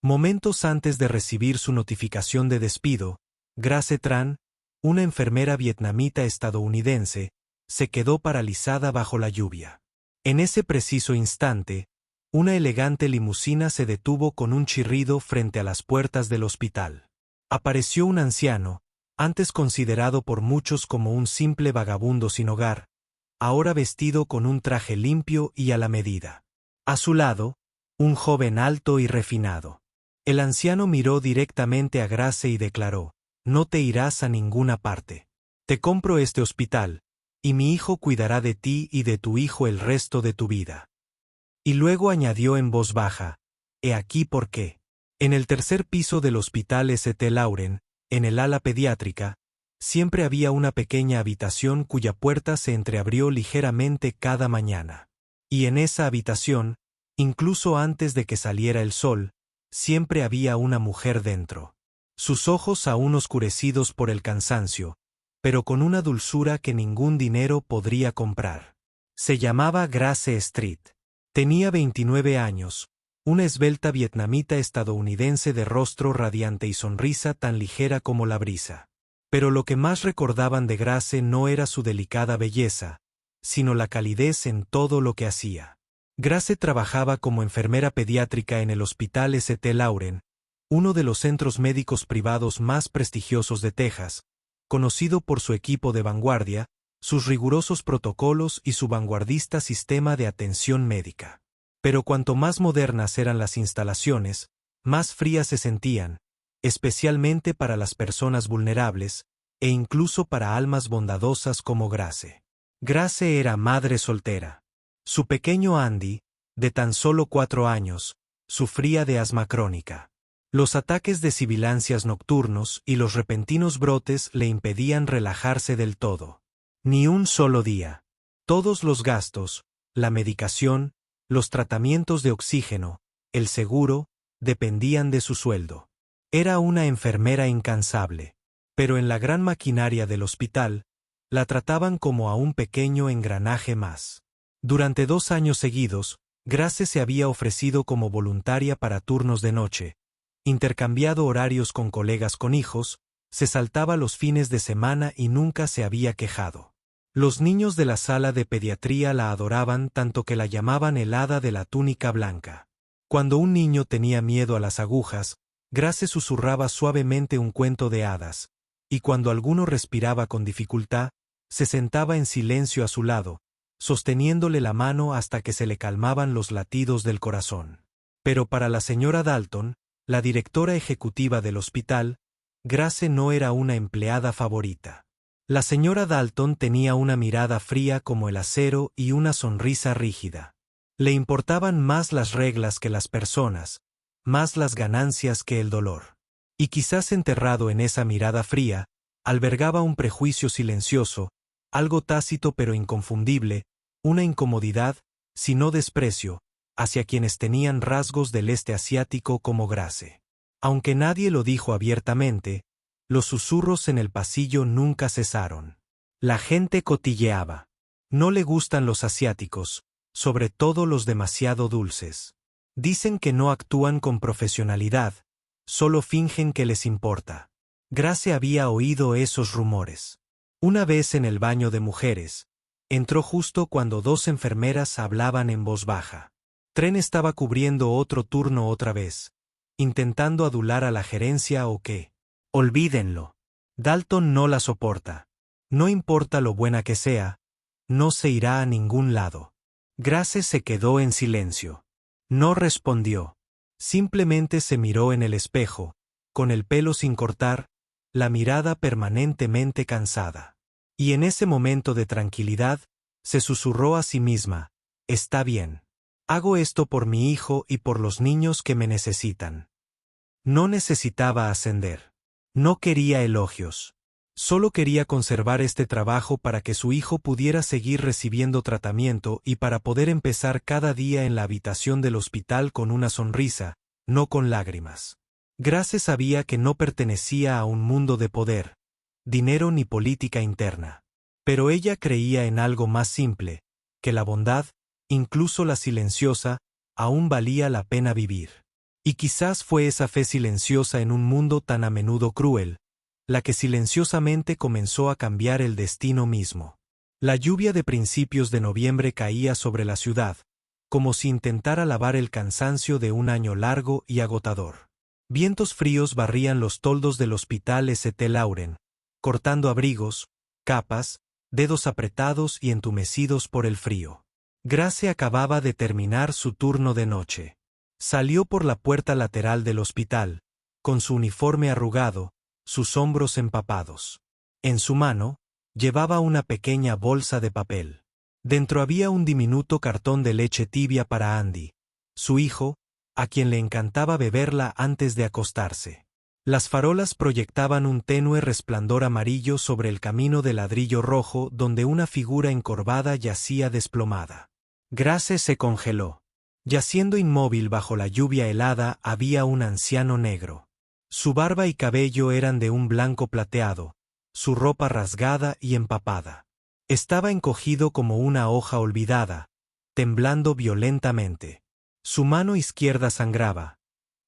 Momentos antes de recibir su notificación de despido, Grace Tran, una enfermera vietnamita estadounidense, se quedó paralizada bajo la lluvia. En ese preciso instante, una elegante limusina se detuvo con un chirrido frente a las puertas del hospital. Apareció un anciano, antes considerado por muchos como un simple vagabundo sin hogar, ahora vestido con un traje limpio y a la medida. A su lado, un joven alto y refinado. El anciano miró directamente a Grace y declaró: «No te irás a ninguna parte. Te compro este hospital, y mi hijo cuidará de ti y de tu hijo el resto de tu vida». Y luego añadió en voz baja: «He aquí por qué. En el tercer piso del hospital St. Lauren, en el ala pediátrica, siempre había una pequeña habitación cuya puerta se entreabrió ligeramente cada mañana. Y en esa habitación, incluso antes de que saliera el sol, siempre había una mujer dentro. Sus ojos aún oscurecidos por el cansancio, pero con una dulzura que ningún dinero podría comprar. Se llamaba Grace Street. Tenía 29 años, una esbelta vietnamita estadounidense de rostro radiante y sonrisa tan ligera como la brisa. Pero lo que más recordaban de Grace no era su delicada belleza, sino la calidez en todo lo que hacía. Grace trabajaba como enfermera pediátrica en el Hospital St. Lauren, uno de los centros médicos privados más prestigiosos de Texas, conocido por su equipo de vanguardia, sus rigurosos protocolos y su vanguardista sistema de atención médica. Pero cuanto más modernas eran las instalaciones, más frías se sentían, especialmente para las personas vulnerables, e incluso para almas bondadosas como Grace. Grace era madre soltera. Su pequeño Andy, de tan solo 4 años, sufría de asma crónica. Los ataques de sibilancias nocturnos y los repentinos brotes le impedían relajarse del todo. Ni un solo día. Todos los gastos, la medicación, los tratamientos de oxígeno, el seguro, dependían de su sueldo. Era una enfermera incansable, pero en la gran maquinaria del hospital, la trataban como a un pequeño engranaje más. Durante 2 años seguidos, Grace se había ofrecido como voluntaria para turnos de noche, intercambiado horarios con colegas con hijos, se saltaba los fines de semana y nunca se había quejado. Los niños de la sala de pediatría la adoraban tanto que la llamaban el hada de la túnica blanca. Cuando un niño tenía miedo a las agujas, Grace susurraba suavemente un cuento de hadas, y cuando alguno respiraba con dificultad, se sentaba en silencio a su lado, sosteniéndole la mano hasta que se le calmaban los latidos del corazón. Pero para la señora Dalton, la directora ejecutiva del hospital, Grace no era una empleada favorita. La señora Dalton tenía una mirada fría como el acero y una sonrisa rígida. Le importaban más las reglas que las personas, más las ganancias que el dolor. Y quizás enterrado en esa mirada fría, albergaba un prejuicio silencioso, algo tácito pero inconfundible, una incomodidad, si no desprecio, hacia quienes tenían rasgos del este asiático como Grace. Aunque nadie lo dijo abiertamente, los susurros en el pasillo nunca cesaron. La gente cotilleaba. No le gustan los asiáticos, sobre todo los demasiado dulces. Dicen que no actúan con profesionalidad, solo fingen que les importa. Grace había oído esos rumores. Una vez en el baño de mujeres, entró justo cuando 2 enfermeras hablaban en voz baja. Tren estaba cubriendo otro turno otra vez, intentando adular a la gerencia o qué. Olvídenlo. Dalton no la soporta. No importa lo buena que sea, no se irá a ningún lado. Grace se quedó en silencio. No respondió. Simplemente se miró en el espejo, con el pelo sin cortar, la mirada permanentemente cansada. Y en ese momento de tranquilidad, se susurró a sí misma: «Está bien. Hago esto por mi hijo y por los niños que me necesitan». No necesitaba ascender. No quería elogios. Solo quería conservar este trabajo para que su hijo pudiera seguir recibiendo tratamiento y para poder empezar cada día en la habitación del hospital con una sonrisa, no con lágrimas. Grace sabía que no pertenecía a un mundo de poder, dinero ni política interna. Pero ella creía en algo más simple, que la bondad, incluso la silenciosa, aún valía la pena vivir. Y quizás fue esa fe silenciosa en un mundo tan a menudo cruel, la que silenciosamente comenzó a cambiar el destino mismo. La lluvia de principios de noviembre caía sobre la ciudad, como si intentara lavar el cansancio de un año largo y agotador. Vientos fríos barrían los toldos del hospital St. Lauren, cortando abrigos, capas, dedos apretados y entumecidos por el frío. Grace acababa de terminar su turno de noche. Salió por la puerta lateral del hospital, con su uniforme arrugado, sus hombros empapados. En su mano, llevaba una pequeña bolsa de papel. Dentro había un diminuto cartón de leche tibia para Andy, su hijo, a quien le encantaba beberla antes de acostarse. Las farolas proyectaban un tenue resplandor amarillo sobre el camino de ladrillo rojo donde una figura encorvada yacía desplomada. Grace se congeló. Yaciendo inmóvil bajo la lluvia helada había un anciano negro. Su barba y cabello eran de un blanco plateado, su ropa rasgada y empapada. Estaba encogido como una hoja olvidada, temblando violentamente. Su mano izquierda sangraba.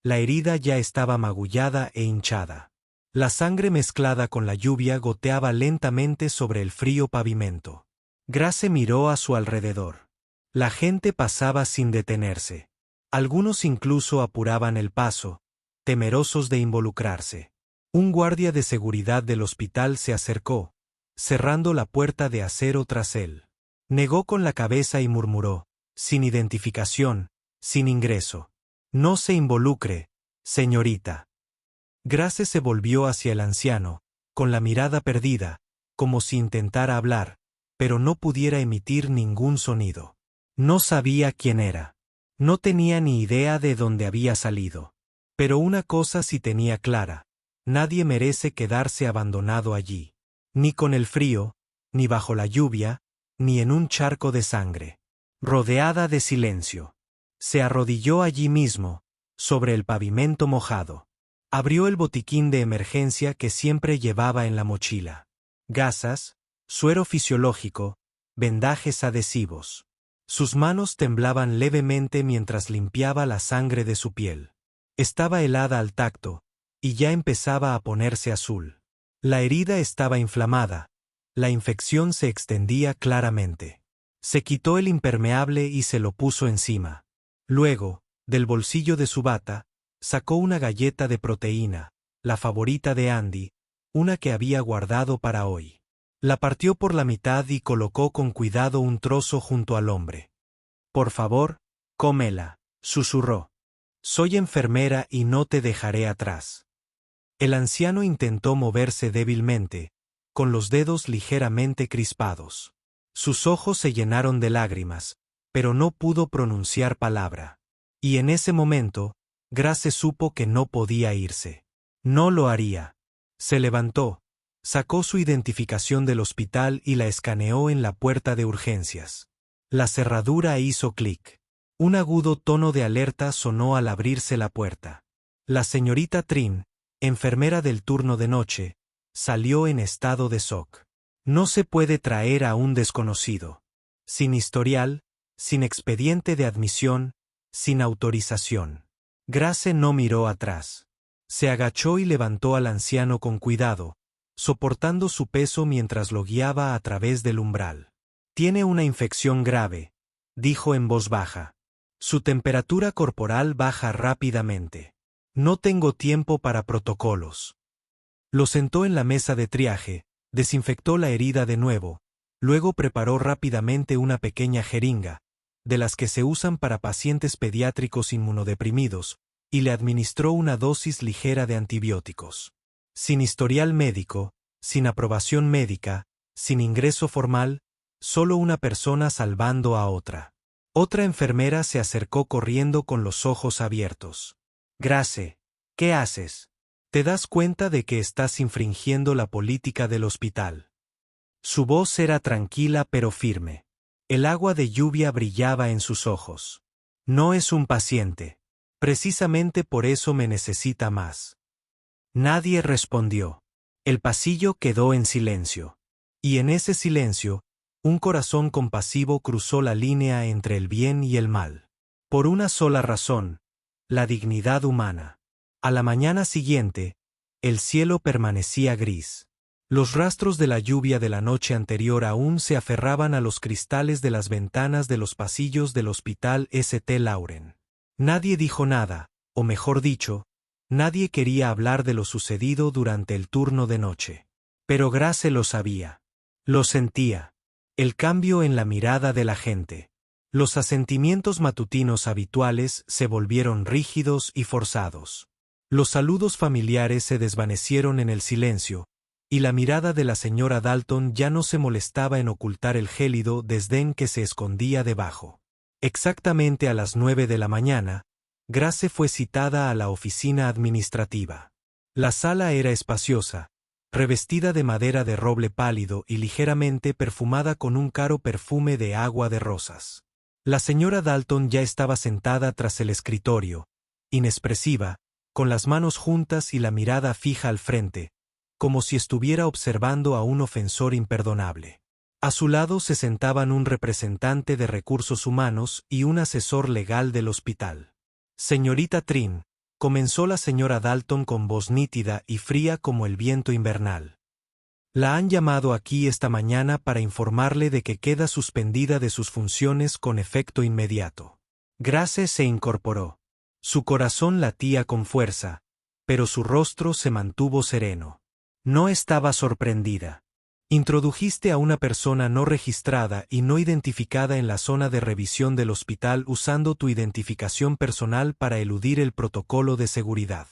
La herida ya estaba magullada e hinchada. La sangre mezclada con la lluvia goteaba lentamente sobre el frío pavimento. Grace miró a su alrededor. La gente pasaba sin detenerse. Algunos incluso apuraban el paso, temerosos de involucrarse. Un guardia de seguridad del hospital se acercó, cerrando la puerta de acero tras él. Negó con la cabeza y murmuró, sin identificación, sin ingreso. No se involucre, señorita. Grace se volvió hacia el anciano, con la mirada perdida, como si intentara hablar, pero no pudiera emitir ningún sonido. No sabía quién era. No tenía ni idea de dónde había salido. Pero una cosa sí tenía clara: nadie merece quedarse abandonado allí. Ni con el frío, ni bajo la lluvia, ni en un charco de sangre. Rodeada de silencio. Se arrodilló allí mismo, sobre el pavimento mojado. Abrió el botiquín de emergencia que siempre llevaba en la mochila. Gasas, suero fisiológico, vendajes adhesivos. Sus manos temblaban levemente mientras limpiaba la sangre de su piel. Estaba helada al tacto, y ya empezaba a ponerse azul. La herida estaba inflamada. La infección se extendía claramente. Se quitó el impermeable y se lo puso encima. Luego, del bolsillo de su bata, sacó una galleta de proteína, la favorita de Andy, una que había guardado para hoy. La partió por la mitad y colocó con cuidado un trozo junto al hombre. «Por favor, cómela», susurró. «Soy enfermera y no te dejaré atrás». El anciano intentó moverse débilmente, con los dedos ligeramente crispados. Sus ojos se llenaron de lágrimas, pero no pudo pronunciar palabra. Y en ese momento, Grace supo que no podía irse. No lo haría. Se levantó, sacó su identificación del hospital y la escaneó en la puerta de urgencias. La cerradura hizo clic. Un agudo tono de alerta sonó al abrirse la puerta. La señorita Trin, enfermera del turno de noche, salió en estado de shock. No se puede traer a un desconocido. Sin historial, sin expediente de admisión, sin autorización. Grace no miró atrás. Se agachó y levantó al anciano con cuidado, soportando su peso mientras lo guiaba a través del umbral. «Tiene una infección grave», dijo en voz baja. «Su temperatura corporal baja rápidamente. No tengo tiempo para protocolos». Lo sentó en la mesa de triaje, desinfectó la herida de nuevo, luego preparó rápidamente una pequeña jeringa, de las que se usan para pacientes pediátricos inmunodeprimidos, y le administró una dosis ligera de antibióticos. Sin historial médico, sin aprobación médica, sin ingreso formal, solo una persona salvando a otra. Otra enfermera se acercó corriendo con los ojos abiertos. «Grace, ¿qué haces? ¿Te das cuenta de que estás infringiendo la política del hospital?» Su voz era tranquila pero firme. El agua de lluvia brillaba en sus ojos. «No es un paciente. Precisamente por eso me necesita más». Nadie respondió. El pasillo quedó en silencio. Y en ese silencio, un corazón compasivo cruzó la línea entre el bien y el mal. Por una sola razón, la dignidad humana. A la mañana siguiente, el cielo permanecía gris. Los rastros de la lluvia de la noche anterior aún se aferraban a los cristales de las ventanas de los pasillos del Hospital St. Lauren. Nadie dijo nada, o mejor dicho, nadie quería hablar de lo sucedido durante el turno de noche. Pero Grace lo sabía. Lo sentía. El cambio en la mirada de la gente. Los asentimientos matutinos habituales se volvieron rígidos y forzados. Los saludos familiares se desvanecieron en el silencio, y la mirada de la señora Dalton ya no se molestaba en ocultar el gélido desdén que se escondía debajo. Exactamente a las 9 de la mañana, Grace fue citada a la oficina administrativa. La sala era espaciosa, revestida de madera de roble pálido y ligeramente perfumada con un caro perfume de agua de rosas. La señora Dalton ya estaba sentada tras el escritorio, inexpresiva, con las manos juntas y la mirada fija al frente, como si estuviera observando a un ofensor imperdonable. A su lado se sentaban un representante de recursos humanos y un asesor legal del hospital. Señorita Trin, comenzó la señora Dalton con voz nítida y fría como el viento invernal. La han llamado aquí esta mañana para informarle de que queda suspendida de sus funciones con efecto inmediato. Grace se incorporó. Su corazón latía con fuerza, pero su rostro se mantuvo sereno. No estaba sorprendida. Introdujiste a una persona no registrada y no identificada en la zona de revisión del hospital usando tu identificación personal para eludir el protocolo de seguridad.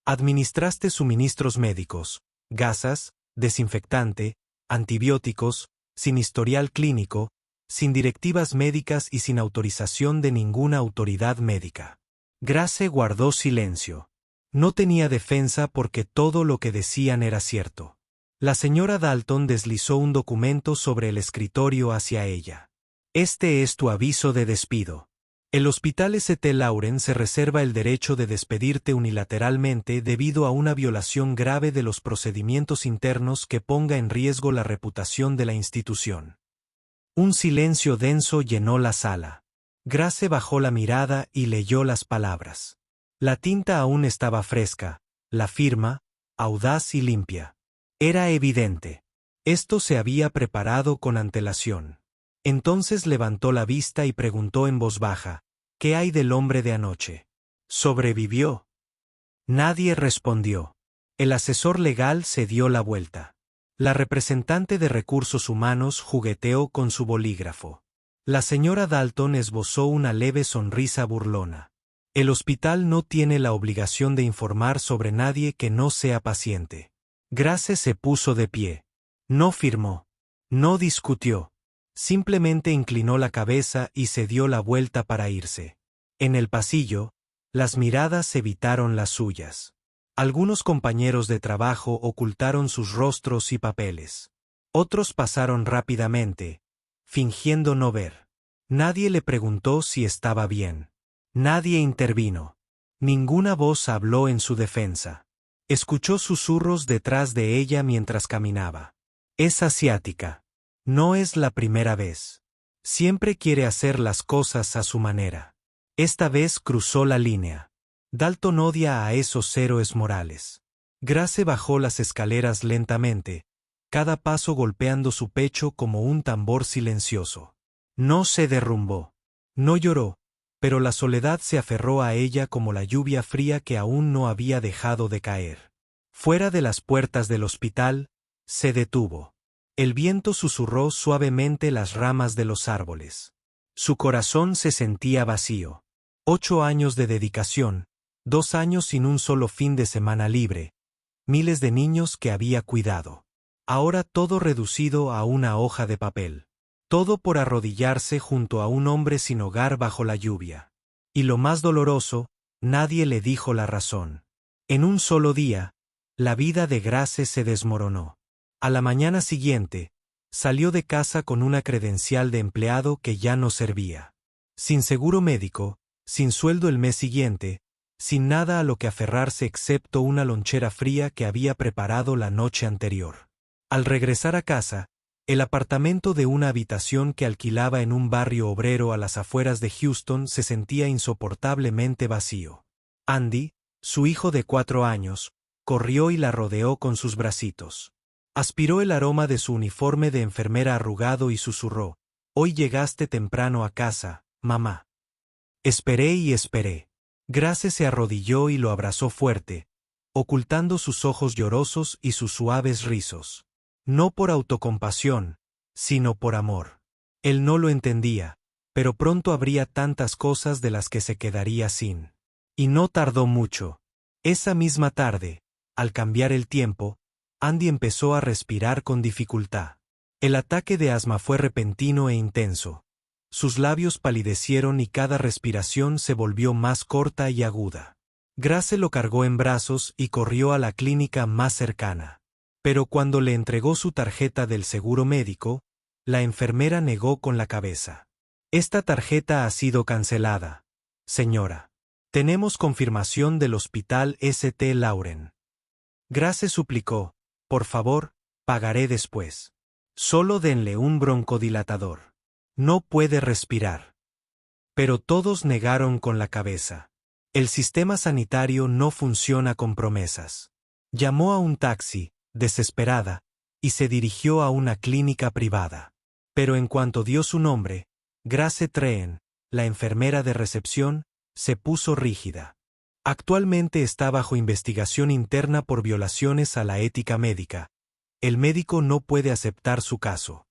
Administraste suministros médicos, gasas, desinfectante, antibióticos, sin historial clínico, sin directivas médicas y sin autorización de ninguna autoridad médica. Grace guardó silencio. No tenía defensa porque todo lo que decían era cierto. La señora Dalton deslizó un documento sobre el escritorio hacia ella. Este es tu aviso de despido. El Hospital St. Lauren se reserva el derecho de despedirte unilateralmente debido a una violación grave de los procedimientos internos que ponga en riesgo la reputación de la institución. Un silencio denso llenó la sala. Grace bajó la mirada y leyó las palabras. La tinta aún estaba fresca, la firma, audaz y limpia. Era evidente. Esto se había preparado con antelación. Entonces levantó la vista y preguntó en voz baja, ¿qué hay del hombre de anoche? ¿Sobrevivió? Nadie respondió. El asesor legal se dio la vuelta. La representante de recursos humanos jugueteó con su bolígrafo. La señora Dalton esbozó una leve sonrisa burlona. El hospital no tiene la obligación de informar sobre nadie que no sea paciente. Grace se puso de pie. No firmó. No discutió. Simplemente inclinó la cabeza y se dio la vuelta para irse. En el pasillo, las miradas evitaron las suyas. Algunos compañeros de trabajo ocultaron sus rostros y papeles. Otros pasaron rápidamente, fingiendo no ver. Nadie le preguntó si estaba bien. Nadie intervino. Ninguna voz habló en su defensa. Escuchó susurros detrás de ella mientras caminaba. Es asiática. No es la primera vez. Siempre quiere hacer las cosas a su manera. Esta vez cruzó la línea. Dalton odia a esos héroes morales. Grace bajó las escaleras lentamente, cada paso golpeando su pecho como un tambor silencioso. No se derrumbó. No lloró, pero la soledad se aferró a ella como la lluvia fría que aún no había dejado de caer. Fuera de las puertas del hospital, se detuvo. El viento susurró suavemente las ramas de los árboles. Su corazón se sentía vacío. 8 años de dedicación, 2 años sin un solo fin de semana libre, miles de niños que había cuidado. Ahora todo reducido a una hoja de papel. Todo por arrodillarse junto a un hombre sin hogar bajo la lluvia. Y lo más doloroso, nadie le dijo la razón. En un solo día, la vida de Grace se desmoronó. A la mañana siguiente, salió de casa con una credencial de empleado que ya no servía. Sin seguro médico, sin sueldo el mes siguiente, sin nada a lo que aferrarse excepto una lonchera fría que había preparado la noche anterior. Al regresar a casa, el apartamento de una habitación que alquilaba en un barrio obrero a las afueras de Houston se sentía insoportablemente vacío. Andy, su hijo de 4 años, corrió y la rodeó con sus bracitos. Aspiró el aroma de su uniforme de enfermera arrugado y susurró: «Hoy llegaste temprano a casa, mamá». Esperé y esperé. Grace se arrodilló y lo abrazó fuerte, ocultando sus ojos llorosos y sus suaves rizos. No por autocompasión, sino por amor. Él no lo entendía, pero pronto habría tantas cosas de las que se quedaría sin. Y no tardó mucho. Esa misma tarde, al cambiar el tiempo, Andy empezó a respirar con dificultad. El ataque de asma fue repentino e intenso. Sus labios palidecieron y cada respiración se volvió más corta y aguda. Grace lo cargó en brazos y corrió a la clínica más cercana. Pero cuando le entregó su tarjeta del seguro médico, la enfermera negó con la cabeza. «Esta tarjeta ha sido cancelada, señora. Tenemos confirmación del hospital St. Lauren». Grace suplicó: «Por favor, pagaré después. Solo denle un broncodilatador. No puede respirar». Pero todos negaron con la cabeza. El sistema sanitario no funciona con promesas. Llamó a un taxi, desesperada, y se dirigió a una clínica privada. Pero en cuanto dio su nombre, Grace Treen, la enfermera de recepción, se puso rígida. Actualmente está bajo investigación interna por violaciones a la ética médica. El médico no puede aceptar su caso.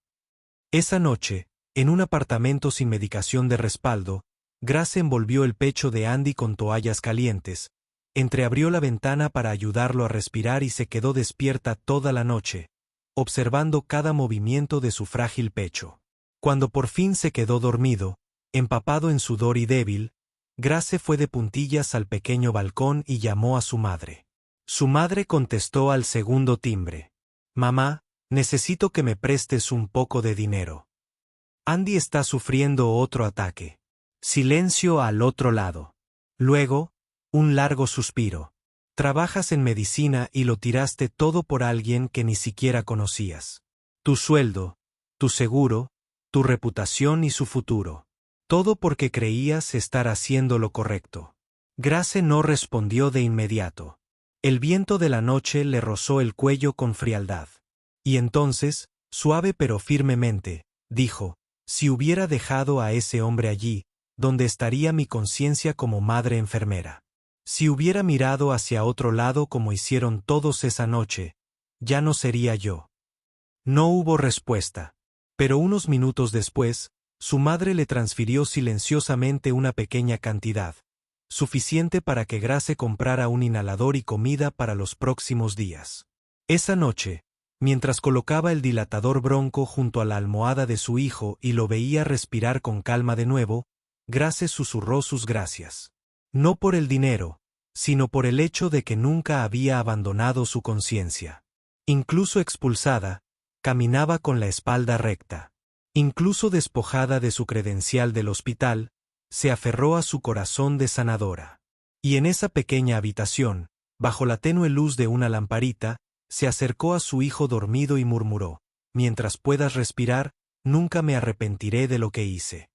Esa noche, en un apartamento sin medicación de respaldo, Grace envolvió el pecho de Andy con toallas calientes, entreabrió la ventana para ayudarlo a respirar y se quedó despierta toda la noche, observando cada movimiento de su frágil pecho. Cuando por fin se quedó dormido, empapado en sudor y débil, Grace fue de puntillas al pequeño balcón y llamó a su madre. Su madre contestó al segundo timbre. «Mamá, necesito que me prestes un poco de dinero. Andy está sufriendo otro ataque». Silencio al otro lado. Luego, un largo suspiro. «Trabajas en medicina y lo tiraste todo por alguien que ni siquiera conocías. Tu sueldo, tu seguro, tu reputación y su futuro. Todo porque creías estar haciendo lo correcto». Grace no respondió de inmediato. El viento de la noche le rozó el cuello con frialdad. Y entonces, suave pero firmemente, dijo: «Si hubiera dejado a ese hombre allí, ¿dónde estaría mi conciencia como madre enfermera? Si hubiera mirado hacia otro lado como hicieron todos esa noche, ya no sería yo». No hubo respuesta. Pero unos minutos después, su madre le transfirió silenciosamente una pequeña cantidad, suficiente para que Grace comprara un inhalador y comida para los próximos días. Esa noche, mientras colocaba el dilatador bronco junto a la almohada de su hijo y lo veía respirar con calma de nuevo, Grace susurró sus gracias. No por el dinero, sino por el hecho de que nunca había abandonado su conciencia. Incluso expulsada, caminaba con la espalda recta. Incluso despojada de su credencial del hospital, se aferró a su corazón de sanadora. Y en esa pequeña habitación, bajo la tenue luz de una lamparita, se acercó a su hijo dormido y murmuró: «Mientras puedas respirar, nunca me arrepentiré de lo que hice».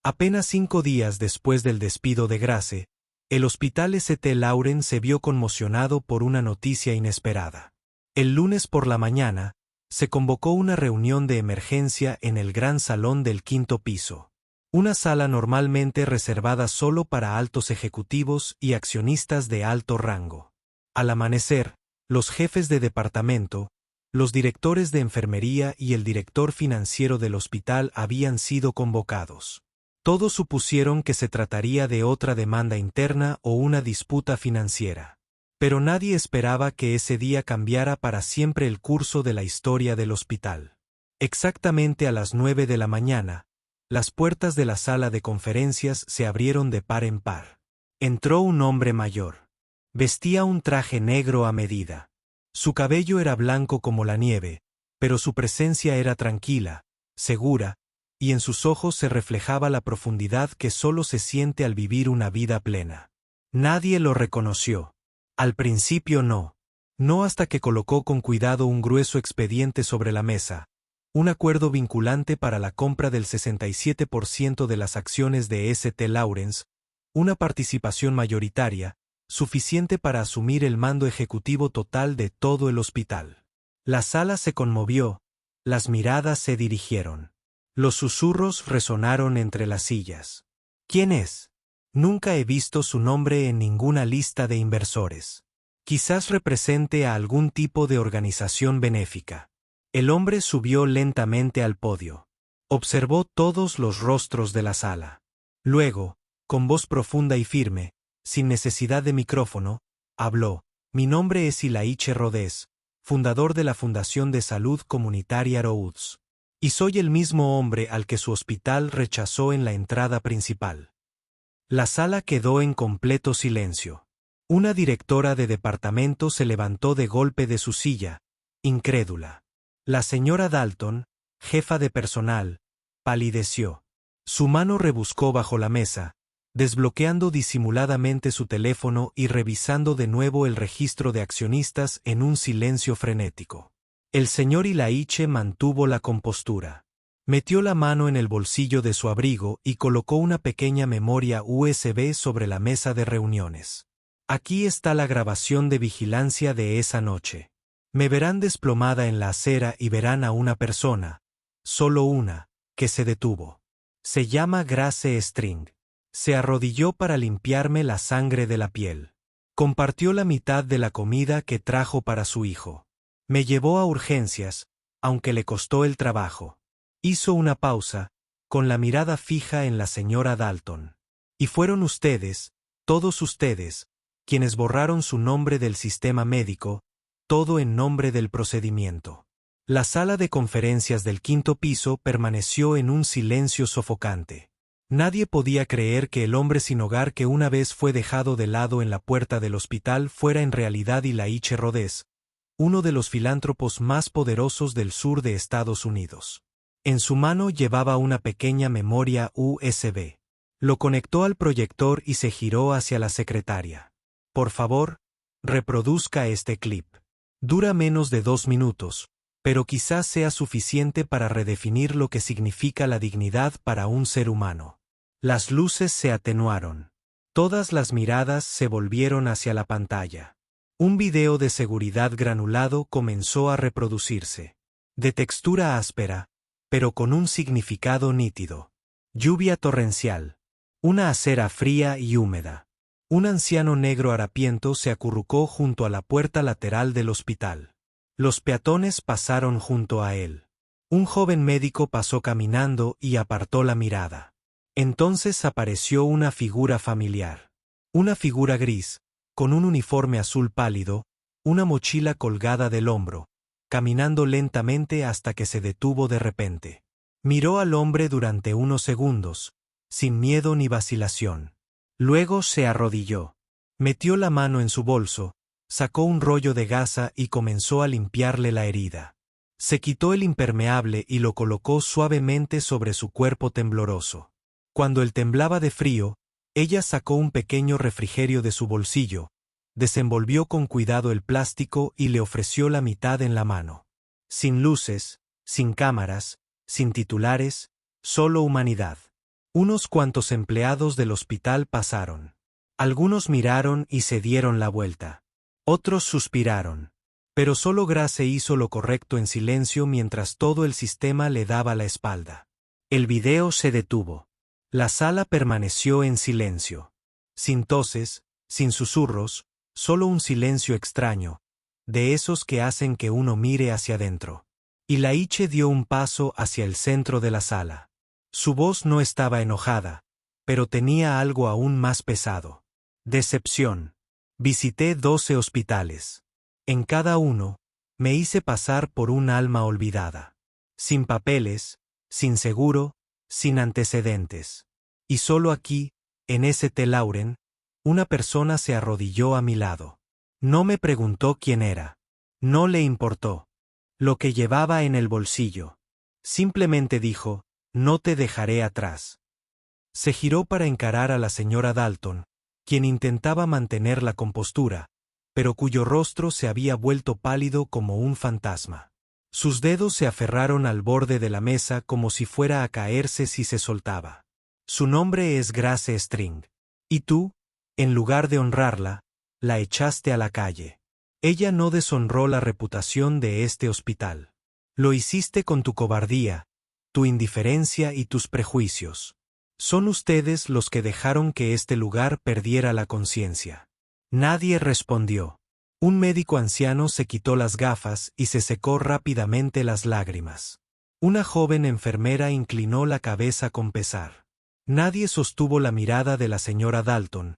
Apenas 5 días después del despido de Grace, el hospital St. Lauren se vio conmocionado por una noticia inesperada. El lunes por la mañana, se convocó una reunión de emergencia en el gran salón del 5º piso. Una sala normalmente reservada solo para altos ejecutivos y accionistas de alto rango. Al amanecer, los jefes de departamento, los directores de enfermería y el director financiero del hospital habían sido convocados. Todos supusieron que se trataría de otra demanda interna o una disputa financiera. Pero nadie esperaba que ese día cambiara para siempre el curso de la historia del hospital. Exactamente a las 9 de la mañana, las puertas de la sala de conferencias se abrieron de par en par. Entró un hombre mayor. Vestía un traje negro a medida. Su cabello era blanco como la nieve, pero su presencia era tranquila, segura, y en sus ojos se reflejaba la profundidad que solo se siente al vivir una vida plena. Nadie lo reconoció. Al principio no. No hasta que colocó con cuidado un grueso expediente sobre la mesa, un acuerdo vinculante para la compra del 67% de las acciones de St. Lawrence, una participación mayoritaria, suficiente para asumir el mando ejecutivo total de todo el hospital. La sala se conmovió, las miradas se dirigieron. Los susurros resonaron entre las sillas. ¿Quién es? Nunca he visto su nombre en ninguna lista de inversores. Quizás represente a algún tipo de organización benéfica. El hombre subió lentamente al podio. Observó todos los rostros de la sala. Luego, con voz profunda y firme, sin necesidad de micrófono, habló. Mi nombre es Ilaiche Rodés, fundador de la Fundación de Salud Comunitaria Rhodes. Y soy el mismo hombre al que su hospital rechazó en la entrada principal. La sala quedó en completo silencio. Una directora de departamento se levantó de golpe de su silla, incrédula. La señora Dalton, jefa de personal, palideció. Su mano rebuscó bajo la mesa, desbloqueando disimuladamente su teléfono y revisando de nuevo el registro de accionistas en un silencio frenético. El señor Ilaiche mantuvo la compostura. Metió la mano en el bolsillo de su abrigo y colocó una pequeña memoria USB sobre la mesa de reuniones. Aquí está la grabación de vigilancia de esa noche. Me verán desplomada en la acera y verán a una persona, solo una, que se detuvo. Se llama Grace String. Se arrodilló para limpiarme la sangre de la piel. Compartió la mitad de la comida que trajo para su hijo. Me llevó a urgencias, aunque le costó el trabajo. Hizo una pausa, con la mirada fija en la señora Dalton. Y fueron ustedes, todos ustedes, quienes borraron su nombre del sistema médico, todo en nombre del procedimiento. La sala de conferencias del quinto piso permaneció en un silencio sofocante. Nadie podía creer que el hombre sin hogar que una vez fue dejado de lado en la puerta del hospital fuera en realidad Ilaiche Rodés, uno de los filántropos más poderosos del sur de Estados Unidos. En su mano llevaba una pequeña memoria USB. Lo conectó al proyector y se giró hacia la secretaria. Por favor, reproduzca este clip. Dura menos de 2 minutos, pero quizás sea suficiente para redefinir lo que significa la dignidad para un ser humano. Las luces se atenuaron. Todas las miradas se volvieron hacia la pantalla. Un video de seguridad granulado comenzó a reproducirse. De textura áspera, pero con un significado nítido. Lluvia torrencial. Una acera fría y húmeda. Un anciano negro harapiento se acurrucó junto a la puerta lateral del hospital. Los peatones pasaron junto a él. Un joven médico pasó caminando y apartó la mirada. Entonces apareció una figura familiar. Una figura gris, con un uniforme azul pálido, una mochila colgada del hombro, caminando lentamente hasta que se detuvo de repente. Miró al hombre durante unos segundos, sin miedo ni vacilación. Luego se arrodilló. Metió la mano en su bolso, sacó un rollo de gasa y comenzó a limpiarle la herida. Se quitó el impermeable y lo colocó suavemente sobre su cuerpo tembloroso. Cuando él temblaba de frío, ella sacó un pequeño refrigerio de su bolsillo, desenvolvió con cuidado el plástico y le ofreció la mitad en la mano. Sin luces, sin cámaras, sin titulares, solo humanidad. Unos cuantos empleados del hospital pasaron. Algunos miraron y se dieron la vuelta. Otros suspiraron. Pero solo Grace hizo lo correcto en silencio mientras todo el sistema le daba la espalda. El video se detuvo. La sala permaneció en silencio. Sin toses, sin susurros, solo un silencio extraño, de esos que hacen que uno mire hacia adentro. Ilaiche dio un paso hacia el centro de la sala. Su voz no estaba enojada, pero tenía algo aún más pesado. Decepción. Visité 12 hospitales. En cada uno, me hice pasar por un alma olvidada. Sin papeles, sin seguro, sin antecedentes. Y solo aquí, en St. Lauren, una persona se arrodilló a mi lado. No me preguntó quién era. No le importó lo que llevaba en el bolsillo. Simplemente dijo, no te dejaré atrás. Se giró para encarar a la señora Dalton, quien intentaba mantener la compostura, pero cuyo rostro se había vuelto pálido como un fantasma. Sus dedos se aferraron al borde de la mesa como si fuera a caerse si se soltaba. Su nombre es Grace String. Y tú, en lugar de honrarla, la echaste a la calle. Ella no deshonró la reputación de este hospital. Lo hiciste con tu cobardía, tu indiferencia y tus prejuicios. Son ustedes los que dejaron que este lugar perdiera la conciencia. Nadie respondió. Un médico anciano se quitó las gafas y se secó rápidamente las lágrimas. Una joven enfermera inclinó la cabeza con pesar. Nadie sostuvo la mirada de la señora Dalton,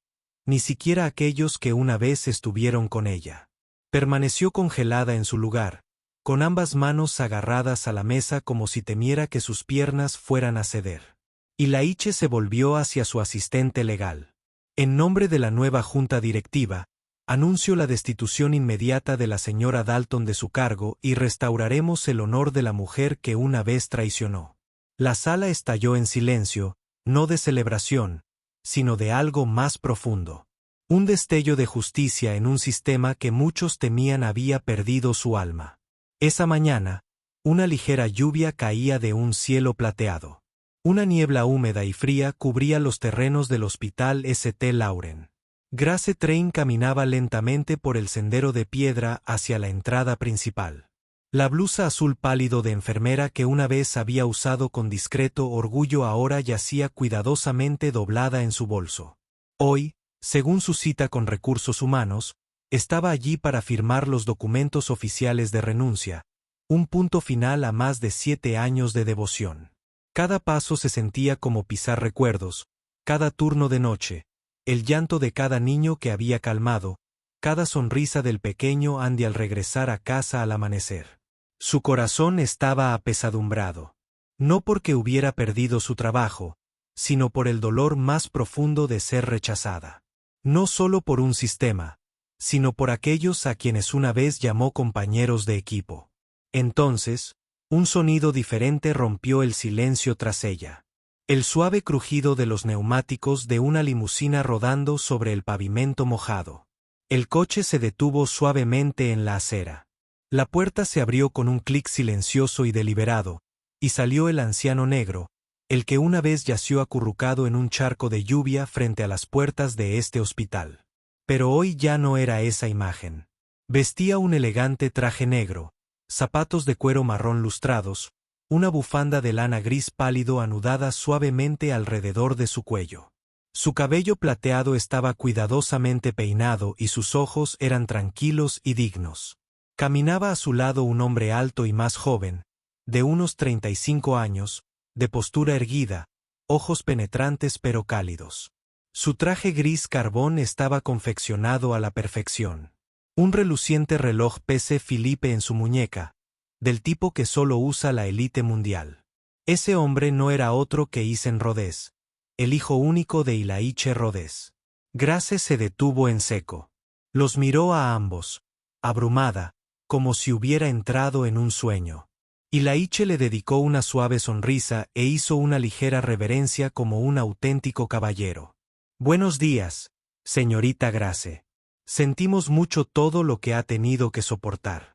ni siquiera aquellos que una vez estuvieron con ella. Permaneció congelada en su lugar, con ambas manos agarradas a la mesa como si temiera que sus piernas fueran a ceder. Ilaiche se volvió hacia su asistente legal. En nombre de la nueva junta directiva, anuncio la destitución inmediata de la señora Dalton de su cargo y restauraremos el honor de la mujer que una vez traicionó. La sala estalló en silencio, no de celebración, sino de algo más profundo. Un destello de justicia en un sistema que muchos temían había perdido su alma. Esa mañana, una ligera lluvia caía de un cielo plateado. Una niebla húmeda y fría cubría los terrenos del Hospital St. Lauren. Grace Train caminaba lentamente por el sendero de piedra hacia la entrada principal. La blusa azul pálido de enfermera que una vez había usado con discreto orgullo ahora yacía cuidadosamente doblada en su bolso. Hoy, según su cita con Recursos Humanos, estaba allí para firmar los documentos oficiales de renuncia, un punto final a más de 7 años de devoción. Cada paso se sentía como pisar recuerdos, cada turno de noche, el llanto de cada niño que había calmado, cada sonrisa del pequeño Andy al regresar a casa al amanecer. Su corazón estaba apesadumbrado. No porque hubiera perdido su trabajo, sino por el dolor más profundo de ser rechazada. No solo por un sistema, sino por aquellos a quienes una vez llamó compañeros de equipo. Entonces, un sonido diferente rompió el silencio tras ella. El suave crujido de los neumáticos de una limusina rodando sobre el pavimento mojado. El coche se detuvo suavemente en la acera. La puerta se abrió con un clic silencioso y deliberado, y salió el anciano negro, el que una vez yació acurrucado en un charco de lluvia frente a las puertas de este hospital. Pero hoy ya no era esa imagen. Vestía un elegante traje negro, zapatos de cuero marrón lustrados, una bufanda de lana gris pálido anudada suavemente alrededor de su cuello. Su cabello plateado estaba cuidadosamente peinado y sus ojos eran tranquilos y dignos. Caminaba a su lado un hombre alto y más joven, de unos 35 años, de postura erguida, ojos penetrantes pero cálidos. Su traje gris carbón estaba confeccionado a la perfección. Un reluciente reloj P.C. Philippe en su muñeca, del tipo que solo usa la élite mundial. Ese hombre no era otro que Isen Rodés, el hijo único de Ilaiche Rodés. Grace se detuvo en seco. Los miró a ambos, abrumada, como si hubiera entrado en un sueño. Ilaiche le dedicó una suave sonrisa e hizo una ligera reverencia como un auténtico caballero. Buenos días, señorita Grace. Sentimos mucho todo lo que ha tenido que soportar.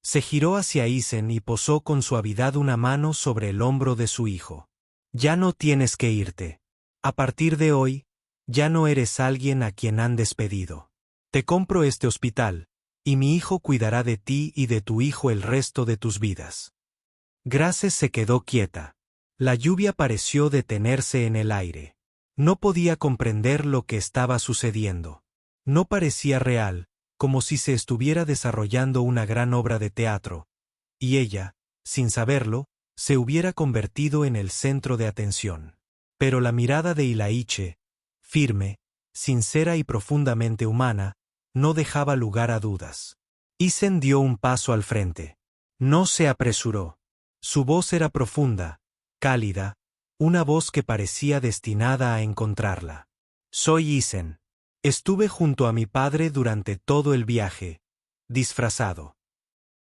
Se giró hacia Isen y posó con suavidad una mano sobre el hombro de su hijo. Ya no tienes que irte. A partir de hoy, ya no eres alguien a quien han despedido. Te compro este hospital, y mi hijo cuidará de ti y de tu hijo el resto de tus vidas. Grace se quedó quieta. La lluvia pareció detenerse en el aire. No podía comprender lo que estaba sucediendo. No parecía real, como si se estuviera desarrollando una gran obra de teatro, y ella, sin saberlo, se hubiera convertido en el centro de atención. Pero la mirada de Ilaiche, firme, sincera y profundamente humana, no dejaba lugar a dudas. Isen dio un paso al frente. No se apresuró. Su voz era profunda, cálida, una voz que parecía destinada a encontrarla. Soy Isen. Estuve junto a mi padre durante todo el viaje, disfrazado.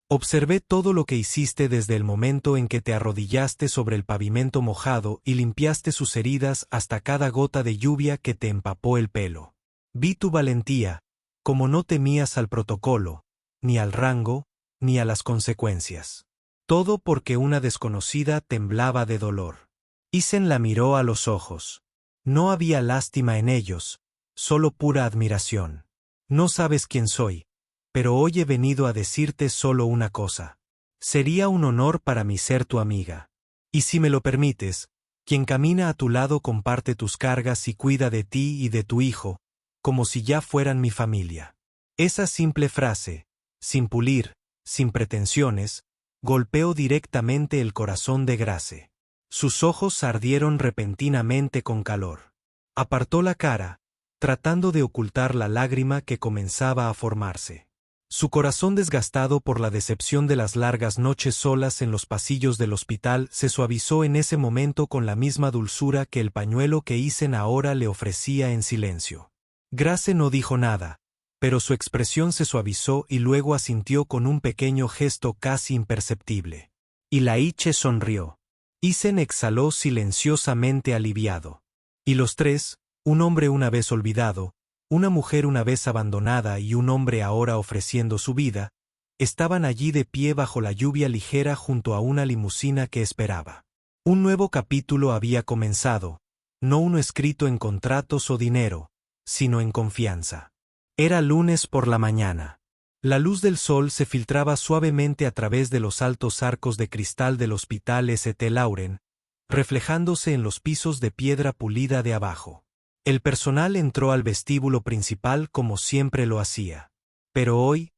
Observé todo lo que hiciste desde el momento en que te arrodillaste sobre el pavimento mojado y limpiaste sus heridas hasta cada gota de lluvia que te empapó el pelo. Vi tu valentía, como no temías al protocolo, ni al rango, ni a las consecuencias. Todo porque una desconocida temblaba de dolor. Isen la miró a los ojos. No había lástima en ellos, solo pura admiración. No sabes quién soy, pero hoy he venido a decirte solo una cosa. Sería un honor para mí ser tu amiga. Y si me lo permites, quien camina a tu lado comparte tus cargas y cuida de ti y de tu hijo, como si ya fueran mi familia. Esa simple frase, sin pulir, sin pretensiones, golpeó directamente el corazón de Grace. Sus ojos ardieron repentinamente con calor. Apartó la cara, tratando de ocultar la lágrima que comenzaba a formarse. Su corazón desgastado por la decepción de las largas noches solas en los pasillos del hospital se suavizó en ese momento con la misma dulzura que el pañuelo que Isen ahora le ofrecía en silencio. Grace no dijo nada, pero su expresión se suavizó y luego asintió con un pequeño gesto casi imperceptible. Y Laiche sonrió. Isen exhaló silenciosamente aliviado. Y los tres, un hombre una vez olvidado, una mujer una vez abandonada y un hombre ahora ofreciendo su vida, estaban allí de pie bajo la lluvia ligera junto a una limusina que esperaba. Un nuevo capítulo había comenzado, no uno escrito en contratos o dinero, sino en confianza. Era lunes por la mañana. La luz del sol se filtraba suavemente a través de los altos arcos de cristal del hospital St. Lauren, reflejándose en los pisos de piedra pulida de abajo. El personal entró al vestíbulo principal como siempre lo hacía. Pero hoy,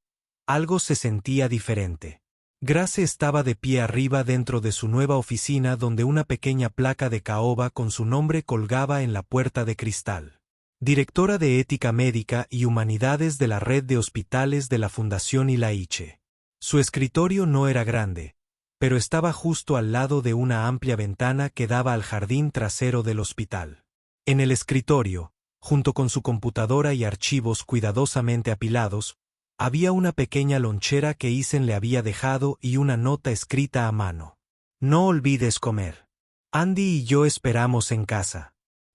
algo se sentía diferente. Grace estaba de pie arriba dentro de su nueva oficina donde una pequeña placa de caoba con su nombre colgaba en la puerta de cristal. Directora de Ética Médica y Humanidades de la Red de Hospitales de la Fundación Ilaiche. Su escritorio no era grande, pero estaba justo al lado de una amplia ventana que daba al jardín trasero del hospital. En el escritorio, junto con su computadora y archivos cuidadosamente apilados, había una pequeña lonchera que Isen le había dejado y una nota escrita a mano. No olvides comer. Andy y yo esperamos en casa.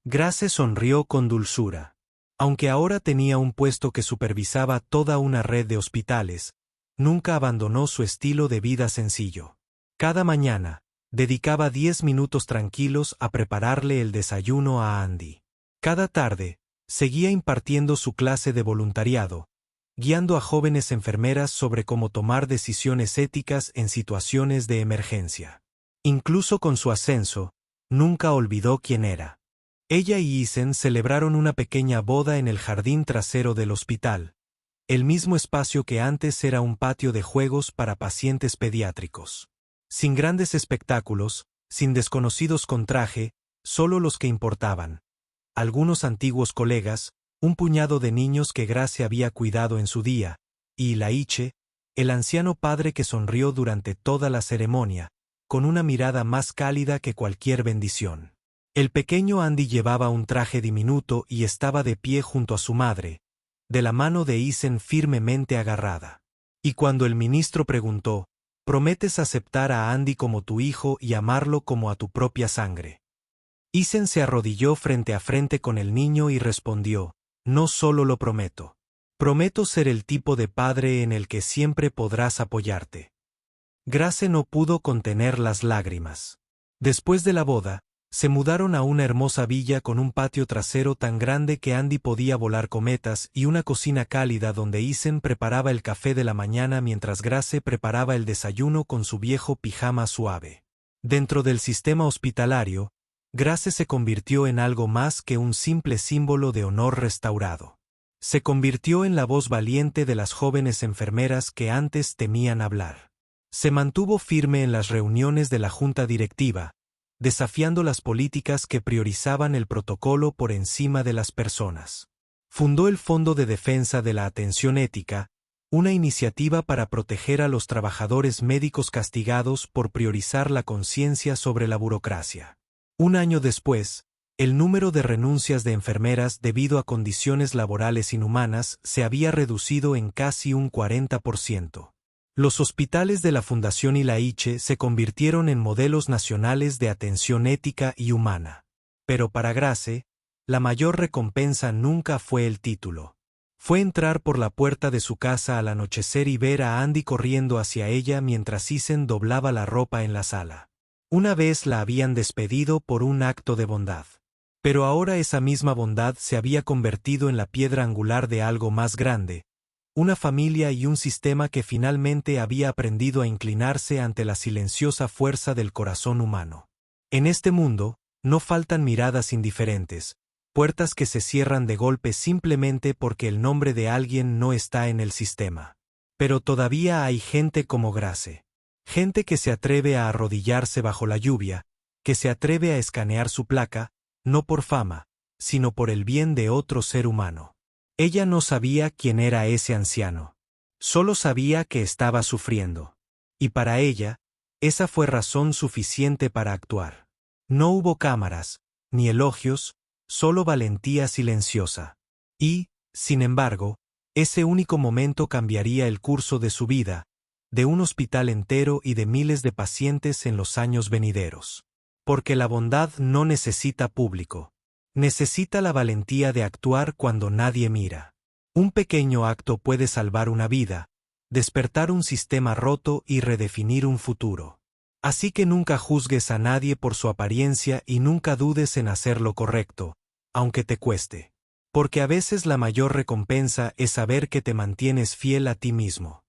Grace sonrió con dulzura. Aunque ahora tenía un puesto que supervisaba toda una red de hospitales, nunca abandonó su estilo de vida sencillo. Cada mañana, dedicaba 10 minutos tranquilos a prepararle el desayuno a Andy. Cada tarde, seguía impartiendo su clase de voluntariado, guiando a jóvenes enfermeras sobre cómo tomar decisiones éticas en situaciones de emergencia. Incluso con su ascenso, nunca olvidó quién era. Ella y Isen celebraron una pequeña boda en el jardín trasero del hospital, el mismo espacio que antes era un patio de juegos para pacientes pediátricos. Sin grandes espectáculos, sin desconocidos con traje, solo los que importaban. Algunos antiguos colegas, un puñado de niños que Grace había cuidado en su día, y Laiche, el anciano padre que sonrió durante toda la ceremonia, con una mirada más cálida que cualquier bendición. El pequeño Andy llevaba un traje diminuto y estaba de pie junto a su madre, de la mano de Isen firmemente agarrada. Y cuando el ministro preguntó, ¿prometes aceptar a Andy como tu hijo y amarlo como a tu propia sangre? Isen se arrodilló frente a frente con el niño y respondió, no solo lo prometo. Prometo ser el tipo de padre en el que siempre podrás apoyarte. Grace no pudo contener las lágrimas. Después de la boda, se mudaron a una hermosa villa con un patio trasero tan grande que Andy podía volar cometas y una cocina cálida donde Isen preparaba el café de la mañana mientras Grace preparaba el desayuno con su viejo pijama suave. Dentro del sistema hospitalario, Grace se convirtió en algo más que un simple símbolo de honor restaurado. Se convirtió en la voz valiente de las jóvenes enfermeras que antes temían hablar. Se mantuvo firme en las reuniones de la junta directiva, desafiando las políticas que priorizaban el protocolo por encima de las personas. Fundó el Fondo de Defensa de la Atención Ética, una iniciativa para proteger a los trabajadores médicos castigados por priorizar la conciencia sobre la burocracia. Un año después, el número de renuncias de enfermeras debido a condiciones laborales inhumanas se había reducido en casi un 40%. Los hospitales de la Fundación Ilaiche se convirtieron en modelos nacionales de atención ética y humana. Pero para Grace, la mayor recompensa nunca fue el título. Fue entrar por la puerta de su casa al anochecer y ver a Andy corriendo hacia ella mientras Isen doblaba la ropa en la sala. Una vez la habían despedido por un acto de bondad. Pero ahora esa misma bondad se había convertido en la piedra angular de algo más grande, una familia y un sistema que finalmente había aprendido a inclinarse ante la silenciosa fuerza del corazón humano. En este mundo, no faltan miradas indiferentes, puertas que se cierran de golpe simplemente porque el nombre de alguien no está en el sistema. Pero todavía hay gente como Grace. Gente que se atreve a arrodillarse bajo la lluvia, que se atreve a escanear su placa, no por fama, sino por el bien de otro ser humano. Ella no sabía quién era ese anciano. Solo sabía que estaba sufriendo. Y para ella, esa fue razón suficiente para actuar. No hubo cámaras, ni elogios, solo valentía silenciosa. Y, sin embargo, ese único momento cambiaría el curso de su vida, de un hospital entero y de miles de pacientes en los años venideros. Porque la bondad no necesita público. Necesita la valentía de actuar cuando nadie mira. Un pequeño acto puede salvar una vida, despertar un sistema roto y redefinir un futuro. Así que nunca juzgues a nadie por su apariencia y nunca dudes en hacer lo correcto, aunque te cueste. Porque a veces la mayor recompensa es saber que te mantienes fiel a ti mismo.